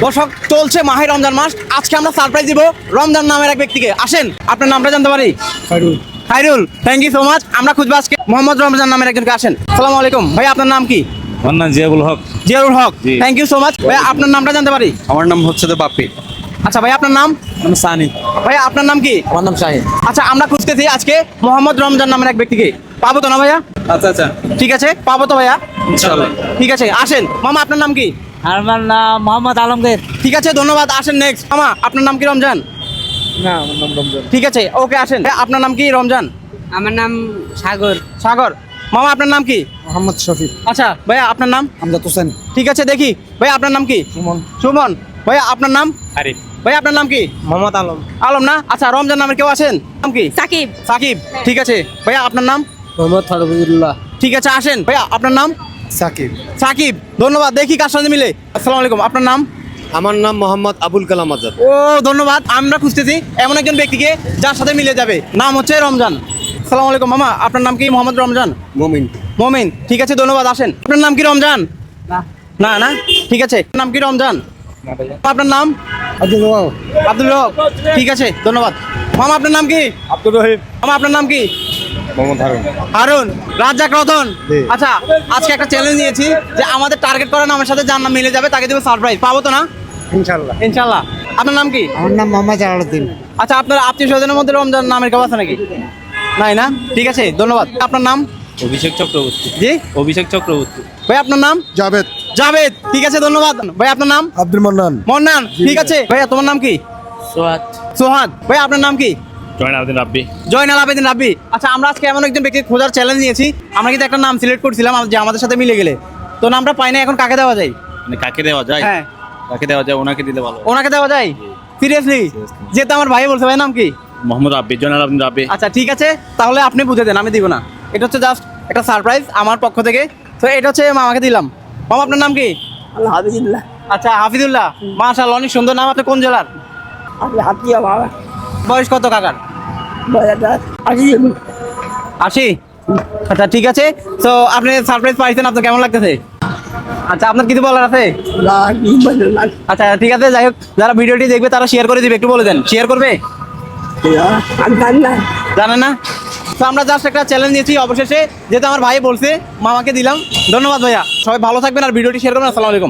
দর্শক, চলছে মাহে রমজান মাস। আজকে আমরা সারপ্রাইজ দিব রমজান নামের এক ব্যক্তিকে। আসেন, আপনার নামটা জানতে পারি? Khairul, thank you so much. আমরা খুঁজবো আজকে মোহাম্মদ রমজান নামের একজনকে। আসেন। আসসালামু আলাইকুম ভাই, আপনার নাম কি? আমার নাম Ziaul Haque. Ziaul Haque, ji. Thank you so much. ভাই আপনার নামটা জানতে পারি? আমার নাম হচ্ছে তো বাপ্পি। আচ্ছা ভাই, আপনার নাম? আমি সানি। ভাই আপনার নাম কি? আমার নাম শাহিদ। আচ্ছা, আমরা খুঁজতেছি আজকে মোহাম্মদ রমজান নামের এক ব্যক্তিকে। পাবো তো না ভাইয়া? আচ্ছা আচ্ছা, ঠিক আছে, পাবো তো ভাইয়া? ইনশাআল্লাহ। ঠিক আছে, আসেন। মামা আপনার নাম কি? আমার নাম মোহাম্মদ আলমগীর। ঠিক আছে, ধন্যবাদ। আসেন নেক্সট। মামা আপনার নাম কি? রমজান? না, আমার নাম রমজান। ঠিক আছে, ওকে আসেন। ভাই, আপনার নাম কি? রমজান? আমার নাম সাগর। সাগর। মামা আপনার নাম কি? মোহাম্মদ শফিক। আচ্ছা ভাইয়া, আপনার নাম? আমজাদ হোসেন। ঠিক আছে, দেখি ভাই আপনার নাম কি? সুমন। সুমন। ভাইয়া আপনার নাম? আরিফ। ভাই আপনার নাম কি? মোহাম্মদ আলম। আলম না? আচ্ছা, রমজান নামের কেউ আছেন? নাম কি? সাকিব। সাকিব। ঠিক আছে ভাইয়া, আপনার নাম? মোহাম্মদ ফারুকুল্লাহ। ঠিক আছে, আসেন। ভাইয়া আপনার নাম? সাকিব। সাকিব, ধন্যবাদ। দেখি কার সাথে মিলে। আসসালামু আলাইকুম, আপনার নাম? আমার নাম মোহাম্মদ আবুল কালাম আজাদ। ও ধন্যবাদ। আমরা খুঁজতেছি এমন একজন ব্যক্তিকে যার সাথে মিলে যাবে। নাম হচ্ছে রমজান। আসসালামু আলাইকুম মামা, আপনার নাম কি? মোহাম্মদ রমজান? মমিন। মমিন। ঠিক আছে, ধন্যবাদ। আসেন। আপনার নাম কি? রমজান? না না, ঠিক আছে। নাম কি? রমজান। আপনার নাম? আব্দুল ওয়াও। আব্দুল হক। ঠিক আছে, ধন্যবাদ। মামা আপনার নাম কি? আব্দুর রহিম। মামা আপনার নাম কি? মোহাম্মদ হারুন। হারুন। রাজ্জাক রতন। আচ্ছা, আজকে একটা চ্যালেঞ্জ নিয়েছি যে আমাদের টার্গেট করা নামের সাথে যার নাম মিলে যাবে তাকে দেবো সারপ্রাইজ। পাবো তো না? ইনশাআল্লাহ। ইনশাল্লাহ। আপনার নাম কি? আমার নাম মোহাম্মদ জালালউদ্দিন। আচ্ছা, আপনার আত্মীয় স্বজনের মধ্যে রমজান নামের কেউ আছে নাকি? নাই না? ঠিক আছে, ধন্যবাদ। আপনার নাম? অভিষেক চক্রবর্তী। জি। অভিষেক চক্রবর্তী। ভাই আপনার নাম? জাভেদ। জাভেদ। ঠিক আছে, ধন্যবাদ। ভাই আপনার নাম? আব্দুল মান্নান। মন্নান। ঠিক আছে। ভাইয়া তোমার নাম কি? সোহাদ। সোহাগ। ভাই আপনার নাম কি? জয়নাল আবেদিন রাব্বি। জয়নাল আবেদিন রাব্বি। আচ্ছা, আমরা আজকে এমন একজন ব্যক্তি খোঁজার চ্যালেঞ্জ নিয়েছি। আমরা কিন্তু একটা নাম সিলেক্ট করছিলাম যে আমাদের সাথে মিলে গেলে, তো নামটা পাই না। এখন কাকে দেওয়া যায়? মানে কাকে দেওয়া যায়? হ্যাঁ, কাকে দেওয়া যায়? ওনাকে দিলে ভালো। ওনাকে দেওয়া যায়? সিরিয়াসলি? যেহেতু আমার ভাই বলছে। ভাই নাম কি? মোহাম্মদ রাব্বি, জয়নাল আবেদিন রাব্বি। আচ্ছা ঠিক আছে, তাহলে আপনি বুঝে দেন, আমি দিব না। এটা হচ্ছে জাস্ট একটা সারপ্রাইজ আমার পক্ষ থেকে। তো এটা হচ্ছে মামাকে দিলাম। মামা আপনার নাম কি? হাবিবুল্লাহ। আচ্ছা, হাফিজুল্লাহ। মাশাআল্লাহ, অনেক সুন্দর নাম। আপনি কোন জেলার? আপনি হাতিয়া বাবা। বয়স কত কাকার? আসি। 80। আচ্ছা ঠিক আছে। তো আপনি সারপ্রাইজ পাইছেন, আপনার কেমন লাগতেছে? আচ্ছা, আপনার কিছু বলার আছে? আচ্ছা ঠিক আছে, যাই হোক, যারা ভিডিওটি দেখবে তারা শেয়ার করে দিবে। একটু বলে দেন, শেয়ার করবে? জানেন না? তো আমরা জাস্ট একটা চ্যালেঞ্জ নিয়েছি অবশেষে, যেহেতু আমার ভাই বলছে মামাকে দিলাম। ধন্যবাদ ভাইয়া, সবাই ভালো থাকবেন আর ভিডিওটি শেয়ার করবেন। আসসালামু আলাইকুম।